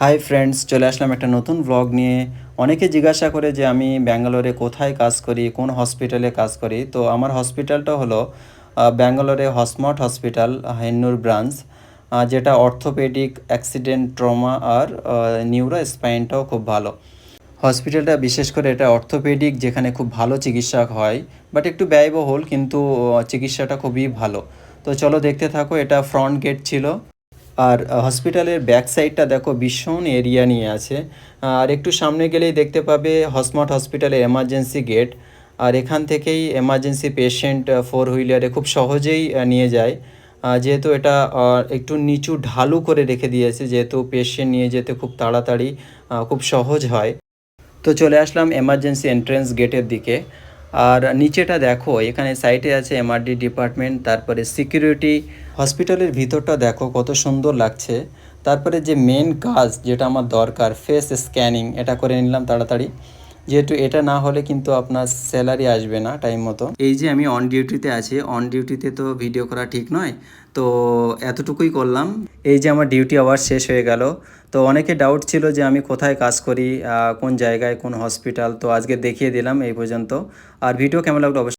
Hi friends, চলে আসলাম একটা নতুন ব্লগ নিয়ে। অনেকে জিজ্ঞাসা করে যে আমি ব্যাঙ্গালোরে কোথায় কাজ করি, কোন হসপিটালে কাজ করি। তো আমার হসপিটালটা হলো ব্যাঙ্গালোরে হসমার্ট হসপিটাল, হেন্নুর ব্রাঞ্চ, যেটা অর্থোপেডিক, অ্যাক্সিডেন্ট, ট্রমা আর নিউরো স্পাইনটাও খুব ভালো। হসপিটালটা বিশেষ করে এটা অর্থোপেডিক, যেখানে খুব ভালো চিকিৎসা হয়, বাট একটু ব্যয়বহুল, কিন্তু চিকিৎসাটা খুবই ভালো। তো চলো দেখতে থাকো। এটা ফ্রন্ট গেট ছিল। আর হসপিটালের ব্যাক সাইডটা দেখো, ভীষণ এরিয়া নিয়ে আছে। আর একটু সামনে গেলেই দেখতে পাবে হসমার্ট হসপিটালের এমার্জেন্সি গেট। আর এখান থেকেই এমার্জেন্সি পেশেন্ট ফোর হুইলারে খুব সহজেই নিয়ে যায়। যেহেতু এটা একটু নিচু ঢালু করে রেখে দিয়েছে, যেহেতু পেশেন্ট নিয়ে যেতে খুব তাড়াতাড়ি খুব সহজ হয়। তো চলে আসলাম এমার্জেন্সি এন্ট্রেন্স গেটের দিকে। আর নিচেটা দেখো, এখানে সাইটে আছে এমআরডি ডিপার্টমেন্ট, তারপরে সিকিউরিটি। হসপিটালের ভিতরটা দেখো কত সুন্দর লাগছে। তারপরে যে মেন কাজ যেটা আমার দরকার, ফেস স্ক্যানিং, এটা করে নিলাম তাড়াতাড়ি, যেহেতু এটা না হলে কিন্তু আপনার স্যালারি আসবে না টাইম মতো। এই যে আমি অন ডিউটিতে আছি, অন ডিউটিতে তো ভিডিও করা ঠিক নয়, তো এতটুকুই করলাম। এই যে আমার ডিউটি আওয়ার শেষ হয়ে গেল। তো অনেকে ডাউট ছিল যে আমি কোথায় কাজ করি, কোন জায়গায়, কোন হসপিটাল। তো আজকে দেখিয়ে দিলাম এই পর্যন্ত। আর ভিডিও কেমন লাগলো অবশ্যই